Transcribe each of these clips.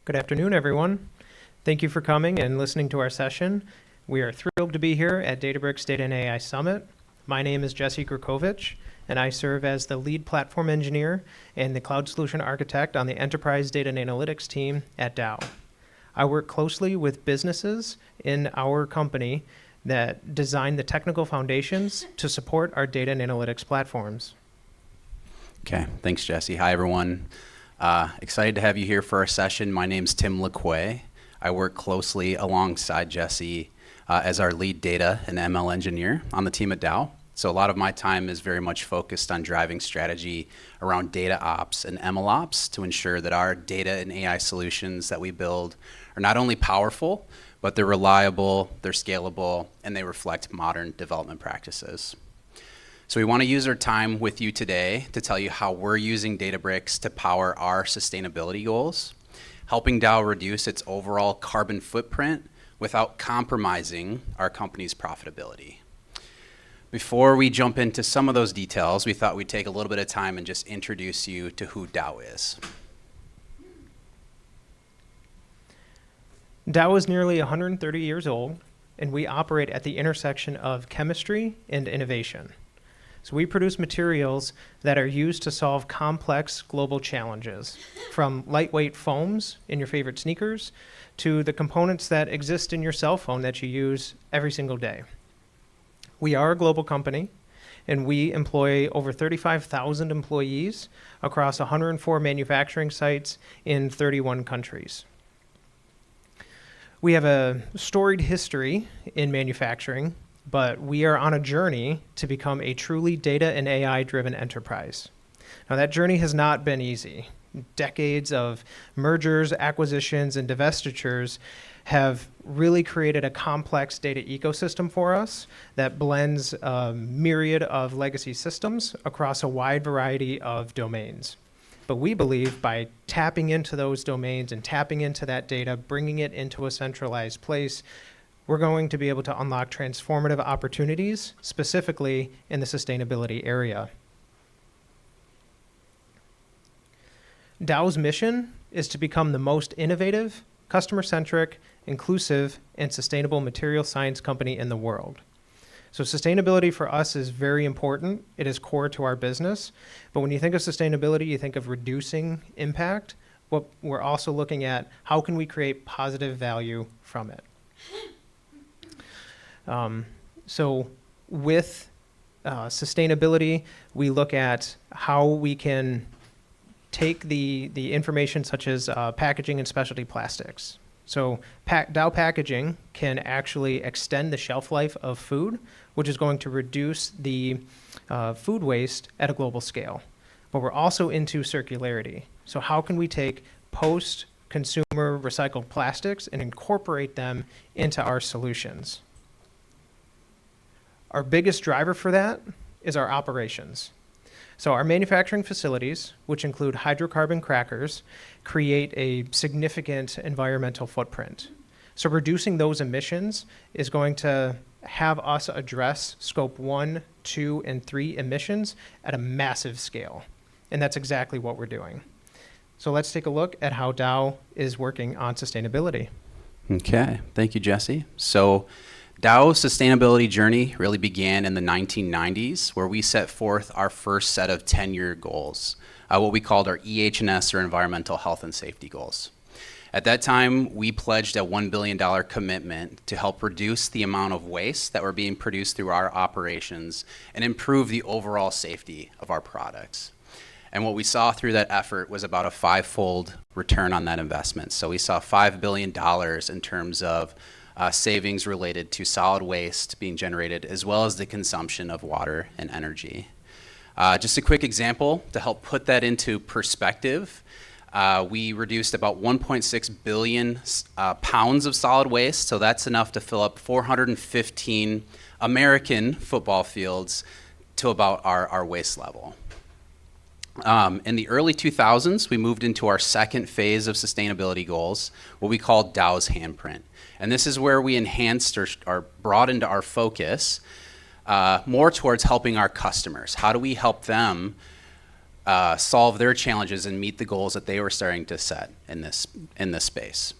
Good afternoon, everyone. Thank you for coming and listening to our session. We are thrilled to be here at Databricks Data and AI Summit. My name is Jesse Grekowicz, and I serve as the lead platform engineer and the cloud solution architect on the enterprise data and analytics team at Dow. I work closely with businesses in our company that design the technical foundations to support our data and analytics platforms. Okay, thanks, Jesse. Hi, everyone. Excited to have you here for our session. My name's Tim Licquia. I work closely alongside Jesse as our lead data and ML engineer on the team at Dow. So a lot of my time is very much focused on driving strategy around data ops and ML ops to ensure that our data and AI solutions that we build are not only powerful, but they're reliable, they're scalable, and they reflect modern development practices. So we want to use our time with you today to tell you how we're using Databricks to power our sustainability goals, helping Dow reduce its overall carbon footprint without compromising our company's profitability. Before we jump into some of those details, we thought we'd take a little bit of time and just introduce you to who Dow is. Dow is nearly 130 years old, and we operate at the intersection of chemistry and innovation. So we produce materials that are used to solve complex global challenges, from lightweight foams in your favorite sneakers to the components that exist in your cell phone that you use every single day. We are a global company, and we employ over 35,000 employees across 104 manufacturing sites in 31 countries. We have a storied history in manufacturing, but we are on a journey to become a truly data and AI-driven enterprise. Now, that journey has not been easy. Decades of mergers, acquisitions, and divestitures have really created a complex data ecosystem for us that blends a myriad of legacy systems across a wide variety of domains. But we believe by tapping into those domains and tapping into that data, bringing it into a centralized place, we're going to be able to unlock transformative opportunities, specifically in the sustainability area. Dow's mission is to become the most innovative, customer-centric, inclusive, and sustainable material science company in the world. So sustainability for us is very important. It is core to our business. But when you think of sustainability, you think of reducing impact. But we're also looking at how can we create positive value from it. So with sustainability, we look at how we can take the information such as packaging and specialty plastics. So Dow packaging can actually extend the shelf life of food, which is going to reduce the food waste at a global scale. But we're also into circularity. So how can we take post-consumer recycled plastics and incorporate them into our solutions? Our biggest driver for that is our operations. So our manufacturing facilities, which include hydrocarbon crackers, create a significant environmental footprint. So reducing those emissions is going to have us address scope 1, 2, and 3 emissions at a massive scale. And that's exactly what we're doing. So let's take a look at how Dow is working on sustainability. Okay, thank you, Jesse. So Dow's sustainability journey really began in the 1990s, where we set forth our first set of 10-year goals, what we called our EH&S, or Environmental Health and Safety Goals. At that time, we pledged a $1 billion commitment to help reduce the amount of waste that were being produced through our operations and improve the overall safety of our products. And what we saw through that effort was about a 5-fold return on that investment. So we saw $5 billion in terms of savings related to solid waste being generated, as well as the consumption of water and energy. Just a quick example to help put that into perspective. We reduced about 1.6 billion pounds of solid waste, so that's enough to fill up 415 American football fields to about our waste level. In the early 2000s, we moved into our second phase of sustainability goals, what we call Dow's handprint. And this is where we enhanced or broadened our focus more towards helping our customers. How do we help them solve their challenges and meet the goals that they were starting to set in this space.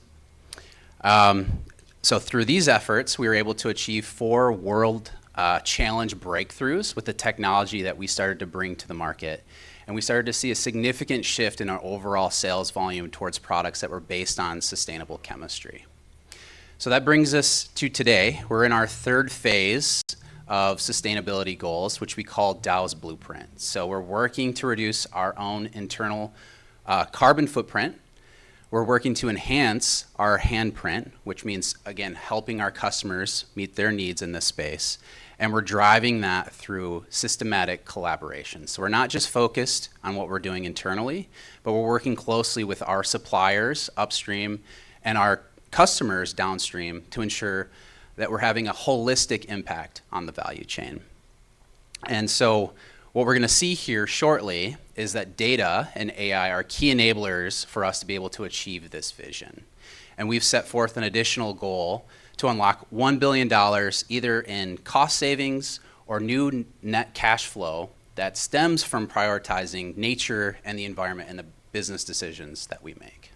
So through these efforts, we were able to achieve 4 world challenge breakthroughs with the technology that we started to bring to the market. And we started to see a significant shift in our overall sales volume towards products that were based on sustainable chemistry. So that brings us to today. We're in our 3rd phase of sustainability goals, which we call Dow's Blueprint. So we're working to reduce our own internal carbon footprint. We're working to enhance our handprint, which means, again, helping our customers meet their needs in this space. And we're driving that through systematic collaboration. So we're not just focused on what we're doing internally, but we're working closely with our suppliers upstream and our customers downstream to ensure that we're having a holistic impact on the value chain. And so what we're going to see here shortly is that data and AI are key enablers for us to be able to achieve this vision. And we've set forth an additional goal to unlock $1 billion either in cost savings or new net cash flow that stems from prioritizing nature and the environment and the business decisions that we make.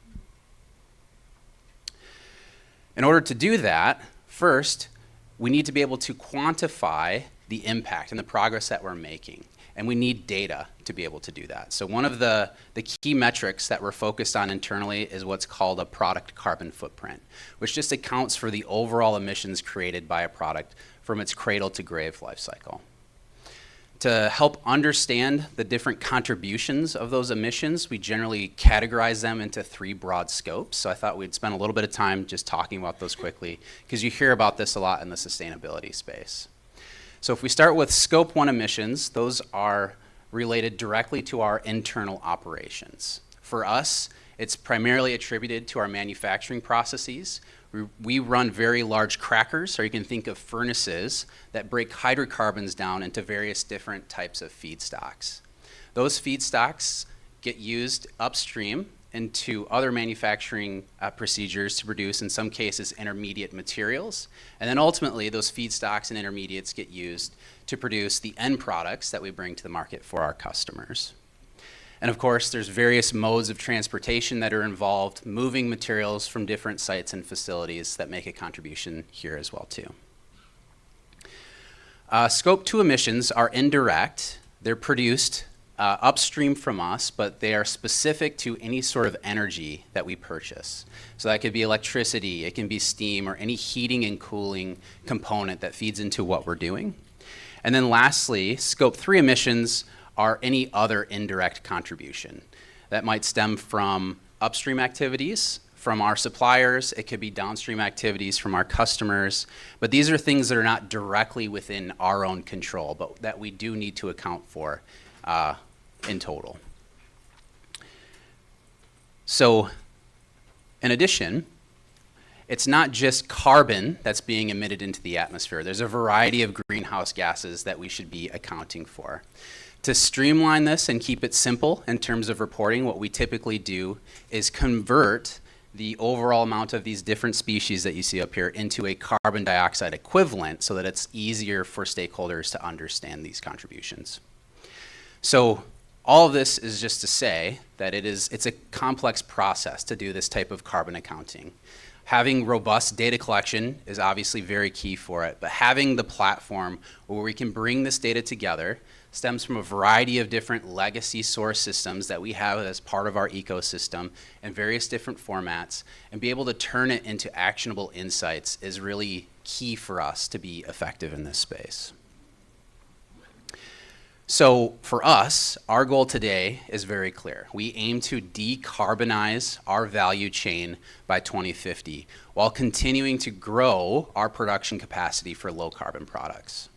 In order to do that, first, we need to be able to quantify the impact and the progress that we're making. And we need data to be able to do that. So one of the key metrics that we're focused on internally is what's called a product carbon footprint, which just accounts for the overall emissions created by a product from its cradle to grave life cycle. To help understand the different contributions of those emissions, we generally categorize them into 3 broad scopes. So I thought we'd spend a little bit of time just talking about those quickly, because you hear about this a lot in the sustainability space. So if we start with scope 1 emissions, those are related directly to our internal operations. For us, it's primarily attributed to our manufacturing processes. We run very large crackers, or you can think of furnaces that break hydrocarbons down into various different types of feedstocks. Those feedstocks get used upstream into other manufacturing procedures to produce, in some cases, intermediate materials. And then ultimately, those feedstocks and intermediates get used to produce the end products that we bring to the market for our customers. And of course, there's various modes of transportation that are involved, moving materials from different sites and facilities that make a contribution here as well, too. Scope 2 emissions are indirect. They're produced upstream from us, but they are specific to any sort of energy that we purchase. So that could be electricity, it can be steam, or any heating and cooling component that feeds into what we're doing. And then lastly, scope 3 emissions are any other indirect contribution. That might stem from upstream activities from our suppliers, it could be downstream activities from our customers, but these are things that are not directly within our own control, but that we do need to account for in total. So, in addition, it's not just carbon that's being emitted into the atmosphere. There's a variety of greenhouse gases that we should be accounting for. To streamline this and keep it simple in terms of reporting, what we typically do is convert the overall amount of these different species that you see up here into a carbon dioxide equivalent so that it's easier for stakeholders to understand these contributions. So all of this is just to say that it's a complex process to do this type of carbon accounting. Having robust data collection is obviously very key for it, but having the platform where we can bring this data together stems from a variety of different legacy source systems that we have as part of our ecosystem in various different formats, and be able to turn it into actionable insights is really key for us to be effective in this space. So for us, our goal today is very clear. We aim to decarbonize our value chain by 2050 while continuing to grow our production capacity for low carbon products.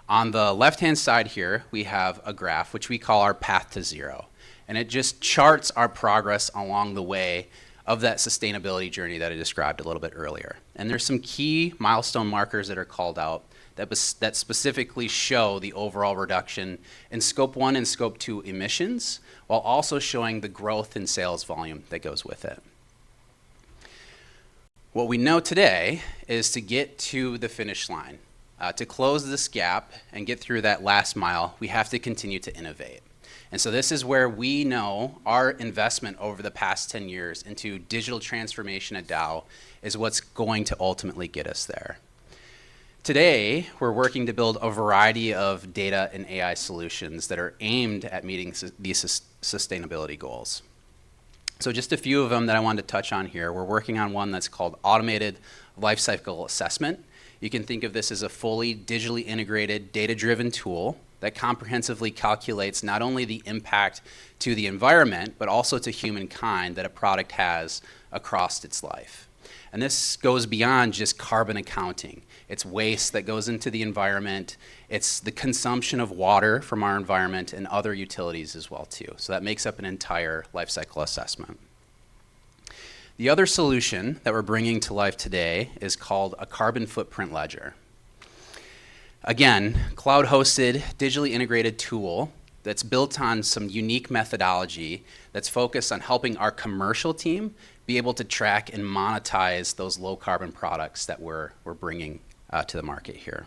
On the left-hand side here, we have a graph which we call our path to zero. And it just charts our progress along the way of that sustainability journey that I described a little bit earlier. And there's some key milestone markers that are called out that specifically show the overall reduction in scope 1 and scope 2 emissions, while also showing the growth in sales volume that goes with it. What we know today is to get to the finish line, to close this gap and get through that last mile, we have to continue to innovate. And so this is where we know our investment over the past 10 years into digital transformation at Dow is what's going to ultimately get us there. Today, we're working to build a variety of data and AI solutions that are aimed at meeting these sustainability goals. So just a few of them that I wanted to touch on here. We're working on one that's called automated lifecycle assessment. You can think of this as a fully digitally integrated, data-driven tool that comprehensively calculates not only the impact to the environment, but also to humankind that a product has across its life. And this goes beyond just carbon accounting. It's waste that goes into the environment. It's the consumption of water from our environment and other utilities as well too. So that makes up an entire life cycle assessment. The other solution that we're bringing to life today is called a carbon footprint ledger. Again, cloud-hosted, digitally integrated tool that's built on some unique methodology that's focused on helping our commercial team be able to track and monetize those low-carbon products that we're bringing to the market here.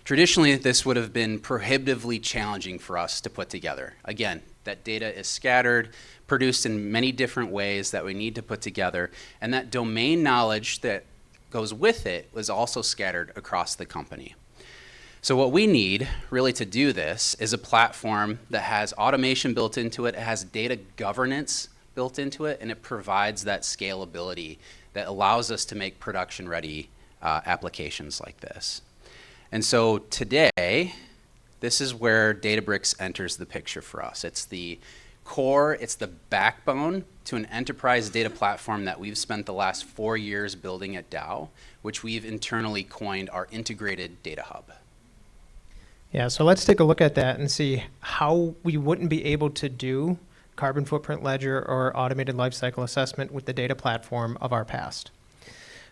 Traditionally, this would have been prohibitively challenging for us to put together. Again, that data is scattered, produced in many different ways that we need to put together, and that domain knowledge that goes with it was also scattered across the company. So what we need really to do this is a platform that has automation built into it, it has data governance built into it, and it provides that scalability that allows us to make production-ready applications like this. And so today, this is where Databricks enters the picture for us. It's the core, it's the backbone to an enterprise data platform that we've spent the last 4 years building at Dow, which we've internally coined our integrated data hub. Yeah, so let's take a look at that and see how we wouldn't be able to do carbon footprint ledger or automated lifecycle assessment with the data platform of our past.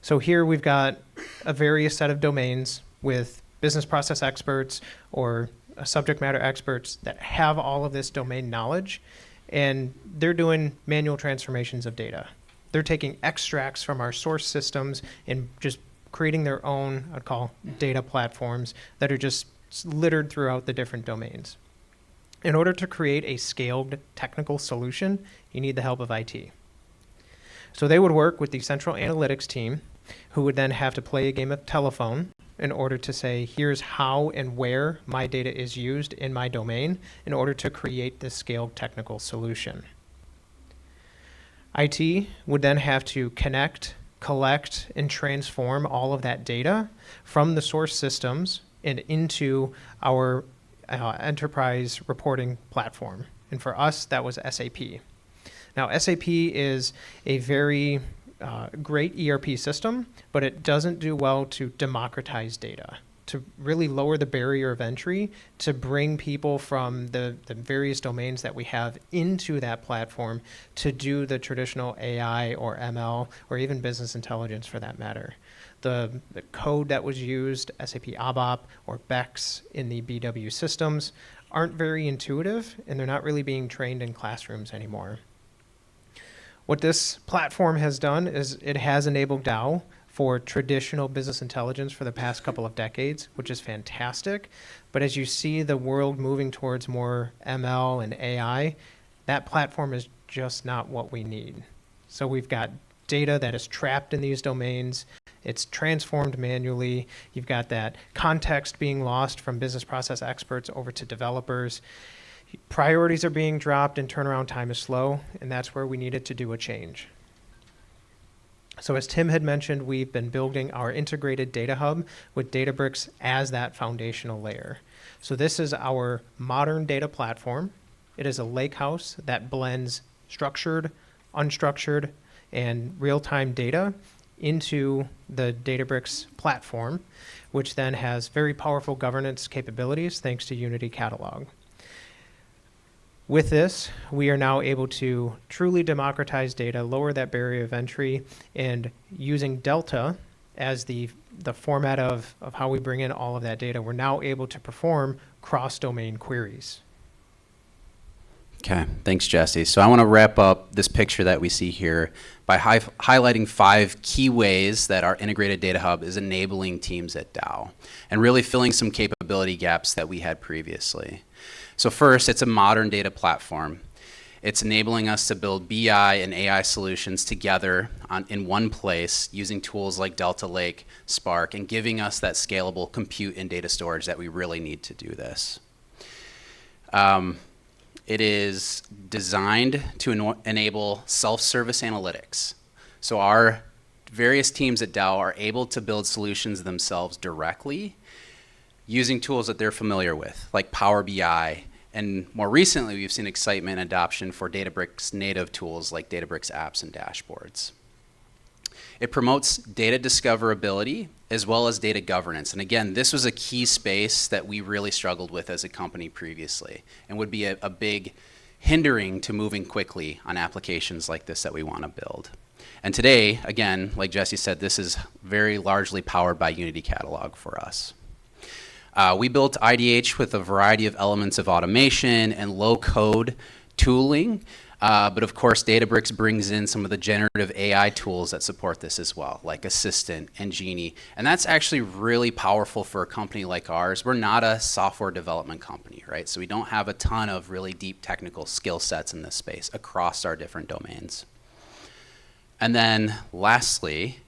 So here we've got a various set of domains with business process experts or subject matter experts that have all of this domain knowledge, and they're doing manual transformations of data. They're taking extracts from our source systems and just creating their own, I'd call, data platforms that are just littered throughout the different domains. In order to create a scaled technical solution, you need the help of IT. So they would work with the central analytics team, who would then have to play a game of telephone in order to say, here's how and where my data is used in my domain in order to create this scaled technical solution. IT would then have to connect, collect, and transform all of that data from the source systems and into our enterprise reporting platform. And for us, that was SAP. Now, SAP is a very great ERP system, but it doesn't do well to democratize data, to really lower the barrier of entry, to bring people from the various domains that we have into that platform to do the traditional AI or ML or even business intelligence for that matter. The code that was used, SAP ABAP or BEX in the BW systems, aren't very intuitive, and they're not really being trained in classrooms anymore. What this platform has done is it has enabled Dow for traditional business intelligence for the past couple of decades, which is fantastic. But as you see the world moving towards more ML and AI, that platform is just not what we need. So we've got data that is trapped in these domains. It's transformed manually. You've got that context being lost from business process experts over to developers. Priorities are being dropped and turnaround time is slow, and that's where we needed to do a change. So as Tim had mentioned, we've been building our integrated data hub with Databricks as that foundational layer. So this is our modern data platform. It is a lakehouse that blends structured, unstructured, and real-time data into the Databricks platform, which then has very powerful governance capabilities thanks to Unity Catalog. With this, we are now able to truly democratize data, lower that barrier of entry, and using Delta as the format of how we bring in all of that data, we're now able to perform cross-domain queries. Okay, thanks, Jesse. So I want to wrap up this picture that we see here by highlighting 5 key ways that our integrated data hub is enabling teams at Dow and really filling some capability gaps that we had previously. So first, it's a modern data platform. It's enabling us to build BI and AI solutions together in one place using tools like Delta Lake, Spark, and giving us that scalable compute and data storage that we really need to do this. It is designed to enable self-service analytics. So our various teams at Dow are able to build solutions themselves directly using tools that they're familiar with, like Power BI. And more recently, we've seen excitement and adoption for Databricks native tools like Databricks apps and dashboards. It promotes data discoverability as well as data governance. And again, this was a key space that we really struggled with as a company previously and would be a big hindering to moving quickly on applications like this that we want to build. And today, again, like Jesse said, this is very largely powered by Unity Catalog for us. We built IDH with a variety of elements of automation and low-code tooling. But of course, Databricks brings in some of the generative AI tools that support this as well, like Assistant and Genie. And that's actually really powerful for a company like ours. We're not a software development company, right? So we don't have a ton of really deep technical skill sets in this space across our different domains. And then lastly,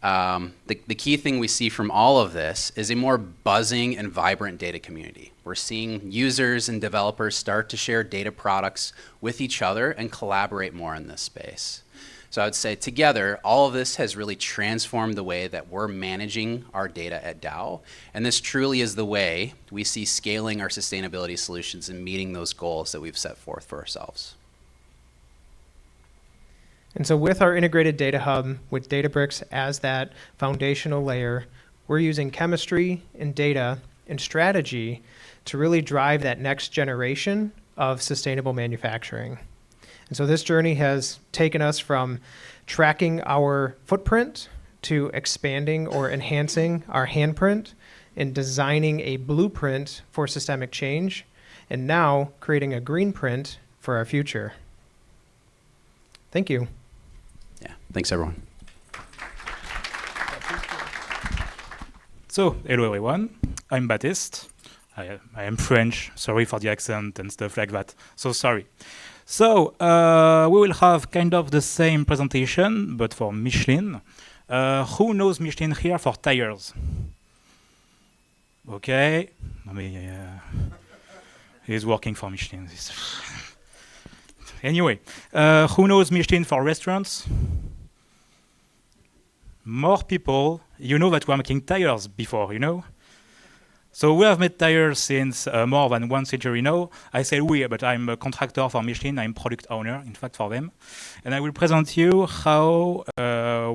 the key thing we see from all of this is a more buzzing and vibrant data community. We're seeing users and developers start to share data products with each other and collaborate more in this space. So I would say together, all of this has really transformed the way that we're managing our data at Dow. And this truly is the way we see scaling our sustainability solutions and meeting those goals that we've set forth for ourselves. And so with our integrated data hub, with Databricks as that foundational layer, we're using chemistry and data and strategy to really drive that next generation of sustainable manufacturing. And so this journey has taken us from tracking our footprint to expanding or enhancing our handprint and designing a blueprint for systemic change, and now creating a green print for our future. Thank you. Yeah, thanks everyone. So, hello everyone, I'm Baptiste. I am French, sorry for the accent and stuff like that, so sorry. So, we will have kind of the same presentation, but for Michelin. Who knows Michelin here for tires? Okay, I mean, he's working for Michelin. Anyway, who knows Michelin for restaurants? More people, you know that we are making tires before, you know? So we have made tires since more than 1 century now. I say we, but I'm a contractor for Michelin. I'm product owner, in fact, for them. And I will present you how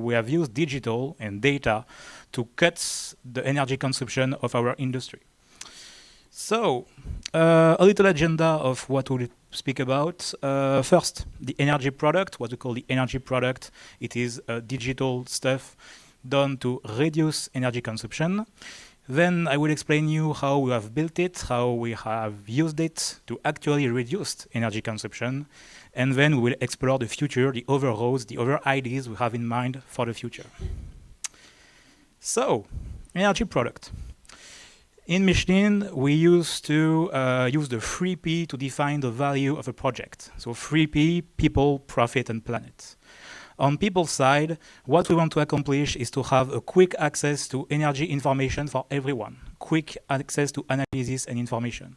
we have used digital and data to cut the energy consumption of our industry. So, a little agenda of what we'll speak about. First, the energy product, what we call the energy product. It is digital stuff done to reduce energy consumption. Then I will explain you how we have built it, how we have used it to actually reduce energy consumption. And then we will explore the future, the other roads, the other ideas we have in mind for the future. So, energy product. In Michelin, we used to use the 3P to define the value of a project. So 3P, people, profit, and planet. On people's side, what we want to accomplish is to have a quick access to energy information for everyone. Quick access to analysis and information.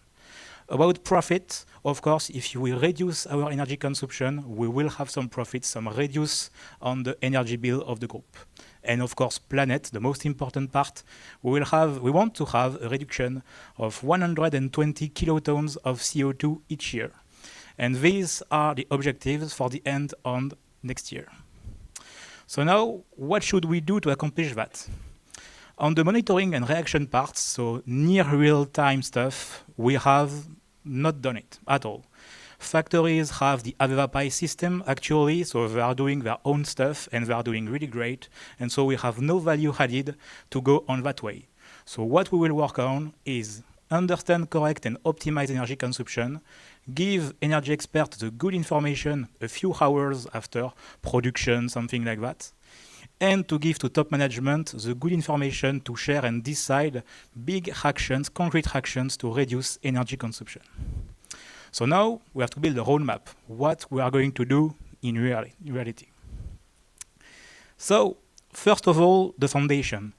About profit, of course, if we reduce our energy consumption, we will have some profits, some reduce on the energy bill of the group. And of course, planet, the most important part, we want to have a reduction of 120 kilotons of CO2 each year. And these are the objectives for the end on next year. So now, what should we do to accomplish that? On the monitoring and reaction parts, so near real-time stuff, we have not done it at all. Factories have the AVEVA system, actually, so they are doing their own stuff, and they are doing really great, and so we have no value added to go on that way. So what we will work on is understand correct and optimize energy consumption, give energy experts the good information a few hours after production, something like that, and to give to top management the good information to share and decide big actions, concrete actions to reduce energy consumption. So now we have to build a roadmap, what we are going to do in reality. So first of all, the foundation.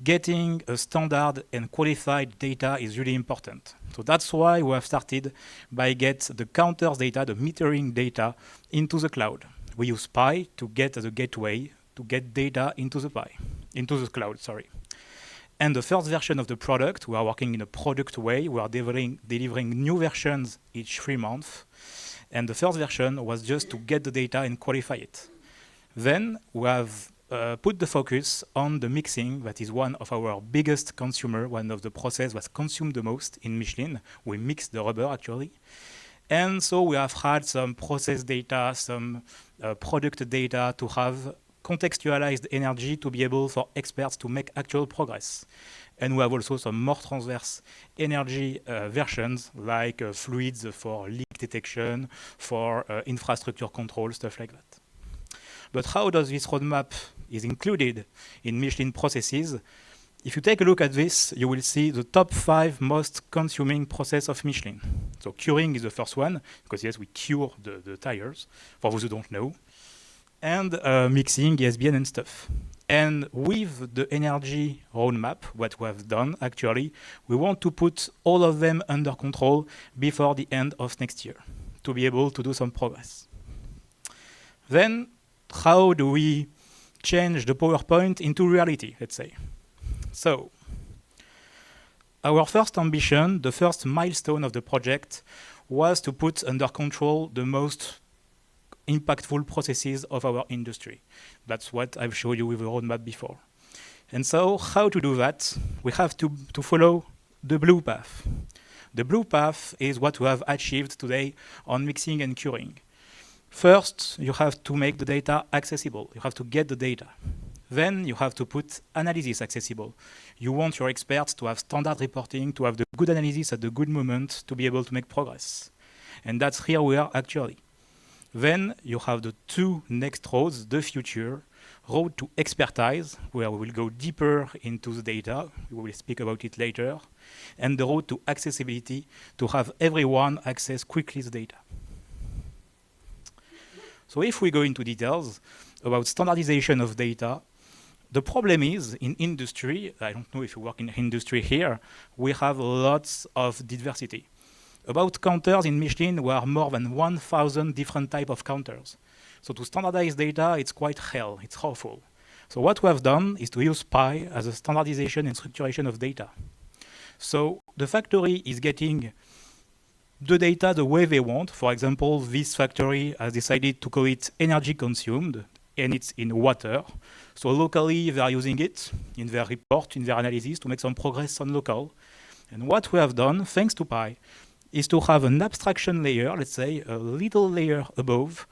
Getting a standard and qualified data is really important. So that's why we have started by get the counters data, the metering data into the cloud. We use Pi to get the gateway to get data into the cloud, sorry. And the first version of the product, we are working in a product way. We are delivering new versions each 3 months. And the first version was just to get the data and qualify it. Then we have put the focus on the mixing. That is one of our biggest consumer, one of the process was consumed the most in Michelin. We mix the rubber actually. And so we have had some process data, some product data to have contextualized energy to be able for experts to make actual progress. And we have also some more transverse energy versions like fluids for leak detection, for infrastructure control, stuff like that. But how does this roadmap is included in Michelin processes? If you take a look at this, you will see the top 5 most consuming process of Michelin. So curing is the first one, because yes, we cure the tires, for those who don't know. And mixing, ESBN and stuff. And with the energy roadmap, what we have done actually, we want to put all of them under control before the end of next year to be able to do some progress. Then, how do we change the PowerPoint into reality, let's say? So, our first ambition, the first milestone of the project, was to put under control the most impactful processes of our industry. That's what I've showed you with the roadmap before. And so, how to do that? We have to follow the blue path. The blue path is what we have achieved today on mixing and curing. First, you have to make the data accessible. You have to get the data. Then you have to put analysis accessible. You want your experts to have standard reporting, to have the good analysis at the good moment to be able to make progress. And that's here we are actually. Then you have the 2 next roads, the future, road to expertise, where we will go deeper into the data. We will speak about it later. And the road to accessibility, to have everyone access quickly the data. So if we go into details about standardization of data, the problem is in industry, I don't know if you work in industry here, we have lots of diversity. About counters in Michelin, we are more than 1,000 different types of counters. So to standardize data, it's quite hell, it's awful. So what we have done is to use Pi as a standardization and structuration of data. So the factory is getting the data the way they want. For example, this factory has decided to call it energy consumed, and it's in water. So locally, they are using it in their report, in their analysis, to make some progress on local. And what we have done, thanks to Pi, is to have an abstraction layer, let's say a little layer above,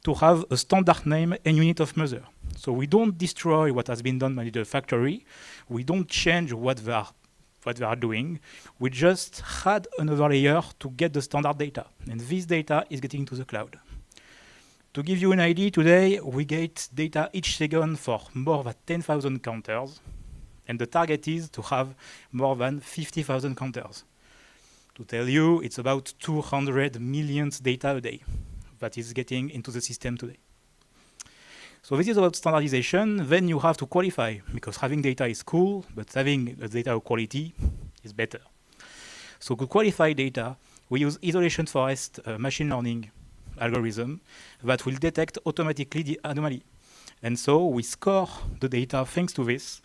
to have a standard name and unit of measure. So we don't destroy what has been done by the factory. We don't change what they are doing. We just add another layer to get the standard data. And this data is getting to the cloud. To give you an idea, today we get data each second for more than 10,000 counters. And the target is to have more than 50,000 counters. To tell you, it's about 200 million data a day that is getting into the system today. So this is about standardization. Then you have to qualify, because having data is cool, but having the data quality is better. So to qualify data, we use isolation forest machine learning algorithm that will detect automatically the anomaly. And so we score the data thanks to this,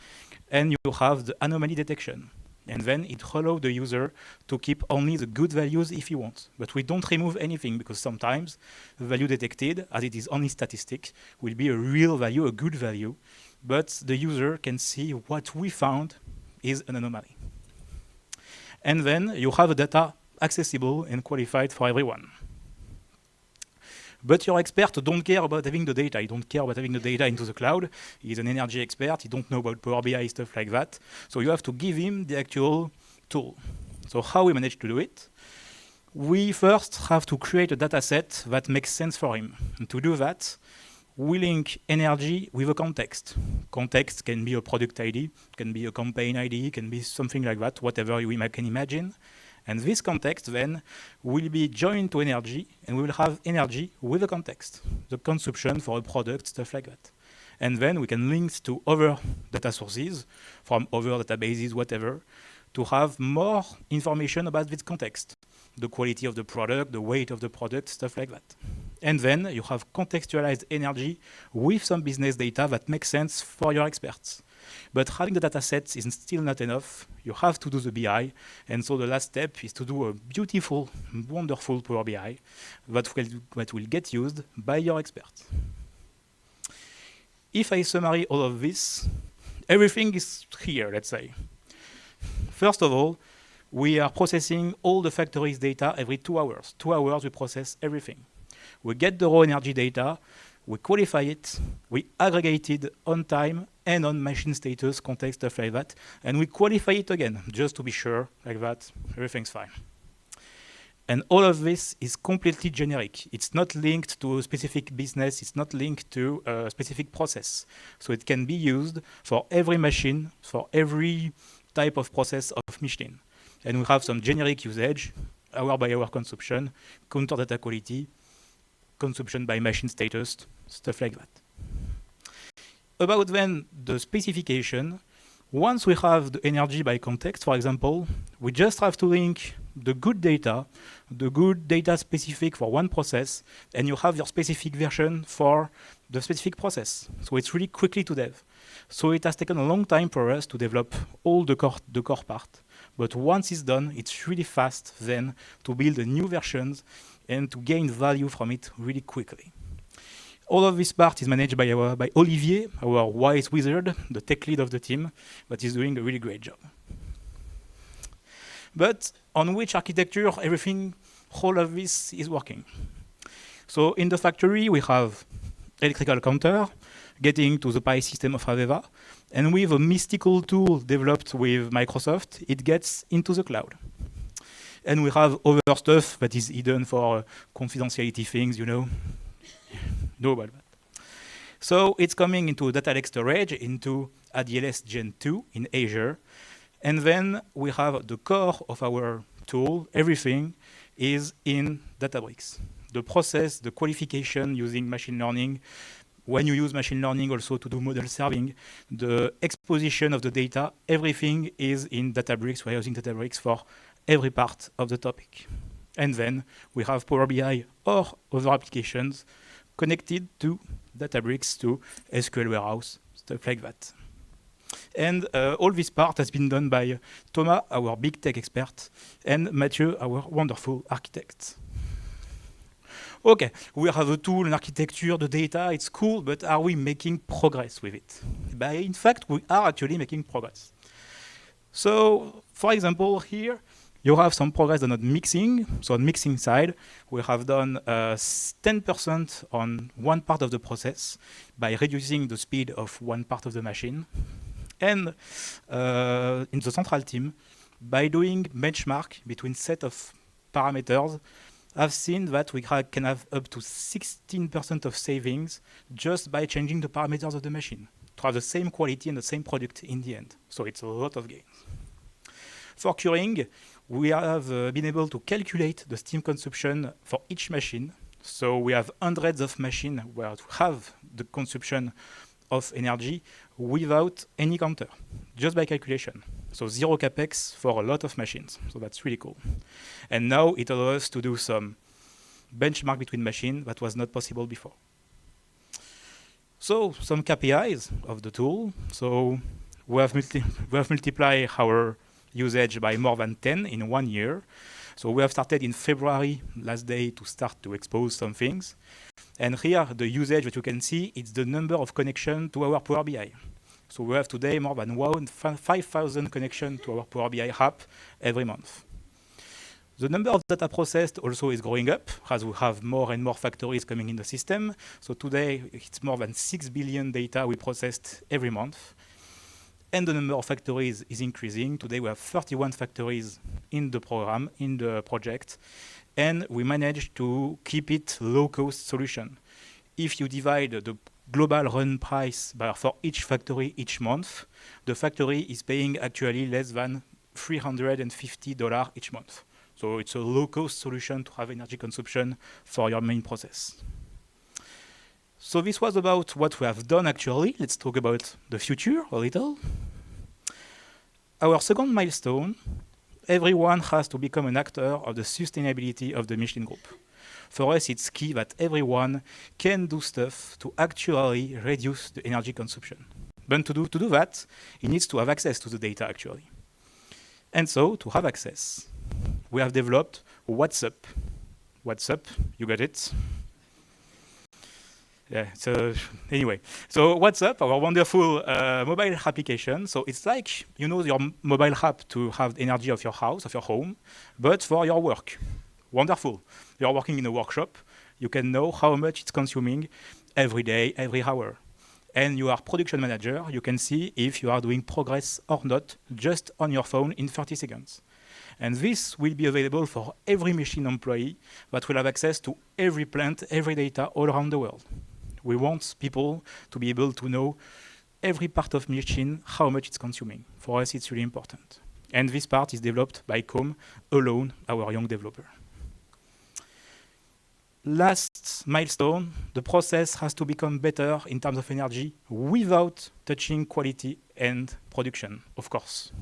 and you have the anomaly detection. And then it allows the user to keep only the good values if he wants. But we don't remove anything, because sometimes the value detected, as it is only statistic, will be a real value, a good value. But the user can see what we found is an anomaly. And then you have the data accessible and qualified for everyone. But your expert don't care about having the data. He don't care about having the data into the cloud. He's an energy expert. He don't know about Power BI, stuff like that. So you have to give him the actual tool. So how we manage to do it? We first have to create a data set that makes sense for him. And to do that, we link energy with a context. Context can be a product ID, can be a campaign ID, can be something like that, whatever we can imagine. And this context then will be joined to energy, and we will have energy with a context, the consumption for a product, stuff like that. And then we can link to other data sources from other databases, whatever, to have more information about this context, the quality of the product, the weight of the product, stuff like that. And then you have contextualized energy with some business data that makes sense for your experts. But having the data sets is still not enough. You have to do the BI. And so the last step is to do a beautiful, wonderful Power BI that will get used by your experts. If I summarize all of this, everything is here, let's say. First of all, we are processing all the factory's data every 2 hours. 2 hours, we process everything. We get the raw energy data, we qualify it, we aggregate it on time and on machine status, context, stuff like that, and we qualify it again, just to be sure, like that, everything's fine. And all of this is completely generic. It's not linked to a specific business, it's not linked to a specific process. So it can be used for every machine, for every type of process of Michelin. And we have some generic usage, hour by hour consumption, counter data quality, consumption by machine status, stuff like that. About then the specification, once we have the energy by context, for example, we just have to link the good data specific for one process, and you have your specific version for the specific process. So it's really quickly to dev. So it has taken a long time for us to develop all the core part. But once it's done, it's really fast then to build the new versions and to gain value from it really quickly. All of this part is managed by Olivier, our wise wizard, the tech lead of the team, that is doing a really great job. But on which architecture all of this is working? So in the factory, we have electrical counter, getting to the PI system of Aveva, and with a mystical tool developed with Microsoft, it gets into the cloud. And we have other stuff that is hidden for confidentiality things, you know about that. So it's coming into data lake storage, into ADLS Gen 2 in Azure. And then we have the core of our tool, everything is in Databricks. The process, the qualification using machine learning, when you use machine learning also to do model serving, the exposition of the data, everything is in Databricks. We're using Databricks for every part of the topic. And then we have Power BI or other applications connected to Databricks, to SQL Warehouse, stuff like that. And all this part has been done by Thomas, our big tech expert, and Mathieu, our wonderful architect. Okay, we have a tool, an architecture, the data, it's cool, but are we making progress with it? In fact, we are actually making progress. So, for example, here, you have some progress done on mixing. So on mixing side, we have done 10% on one part of the process by reducing the speed of one part of the machine. And in the central team, by doing benchmark between set of parameters, I've seen that we can have up to 16% of savings just by changing the parameters of the machine to have the same quality and the same product in the end. So it's a lot of gains. For curing, we have been able to calculate the steam consumption for each machine. So we have hundreds of machines where to have the consumption of energy without any counter, just by calculation. So 0 capex for a lot of machines. So that's really cool. And now it allows us to do some benchmark between machines that was not possible before. So some KPIs of the tool. So we have multiplied our usage by more than 10 in 1 year. So we have started in February, last day, to start to expose some things. And here, the usage that you can see, it's the number of connections to our Power BI. So we have today more than 5,000 connections to our Power BI app every month. The number of data processed also is growing up as we have more and more factories coming in the system. So today, it's more than 6 billion data we processed every month. and the number of factories is increasing. Today we have 31 factories in the program, in the project, and we managed to keep it low-cost solution. If you divide the global run price for each factory each month, the factory is paying actually less than $350 each month. So it's a low-cost solution to have energy consumption for your main process. So this was about what we have done actually. Let's talk about the future a little. Our second milestone, everyone has to become an actor of the sustainability of the Michelin Group. For us, it's key that everyone can do stuff to actually reduce the energy consumption. But to do that, he needs to have access to the data actually. And so, to have access, we have developed WhatsApp. WhatsApp, you got it? Yeah, so anyway. So WhatsApp, our wonderful mobile application. So it's like, you know, your mobile app to have the energy of your house, of your home, but for your work. Wonderful. You're working in a workshop. You can know how much it's consuming every day, every hour. And you are production manager. You can see if you are doing progress or not just on your phone in 30 seconds. And this will be available for every Michelin employee that will have access to every plant, every data all around the world. We want people to be able to know every part of Michelin, how much it's consuming. For us, it's really important. And this part is developed by Com alone, our young developer. Last milestone, the process has to become better in terms of energy without touching quality and production, of course.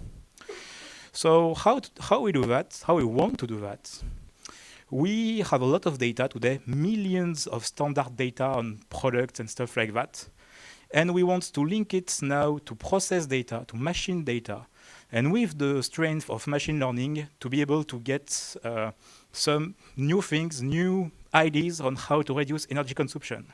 So how we do that, how we want to do that? We have a lot of data today, millions of standard data on products and stuff like that. And we want to link it now to process data, to machine data, and with the strength of machine learning to be able to get some new things, new ideas on how to reduce energy consumption.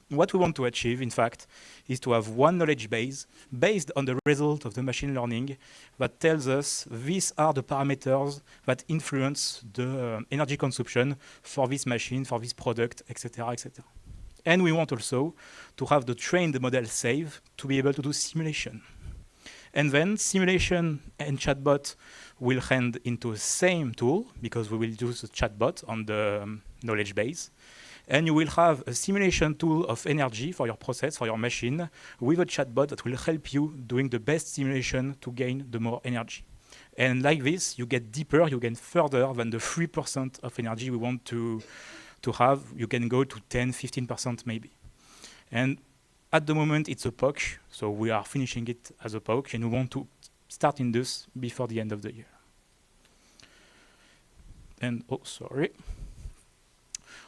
What we want to achieve, in fact, is to have one knowledge base based on the result of the machine learning that tells us these are the parameters that influence the energy consumption for this machine, for this product, etc., etc. And we want also to have the trained model safe to be able to do simulation. And then simulation and chatbot will hand into the same tool because we will use the chatbot on the knowledge base. And you will have a simulation tool of energy for your process, for your machine, with a chatbot that will help you doing the best simulation to gain the more energy. And like this, you get deeper, you get further than the 3% of energy we want to have. You can go to 10, 15% maybe. And at the moment, it's a POC, so we are finishing it as a POC, and we want to start in this before the end of the year. And, oh, sorry.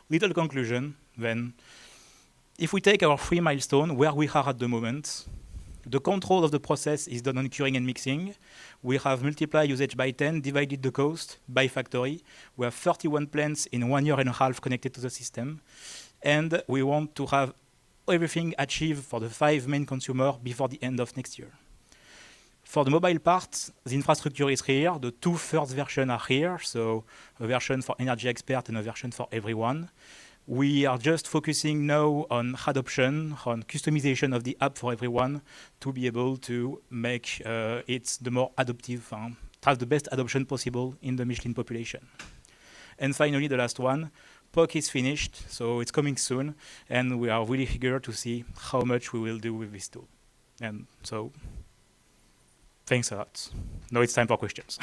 Little conclusion, then. If we take our 3 milestones, where we are at the moment, the control of the process is done on curing and mixing. We have multiplied usage by 10, divided the cost by factory. We have 31 plants in 1.5 years connected to the system. And we want to have everything achieved for the 5 main consumers before the end of next year. For the mobile part, the infrastructure is here. The 2 first versions are here, so a version for energy expert and a version for everyone. We are just focusing now on adoption, on customization of the app for everyone to be able to make it the more adaptive, have the best adoption possible in the Michelin population. And finally, the last one, POC is finished, so it's coming soon, and we are really eager to see how much we will do with this tool. And so, thanks a lot. Now it's time for questions.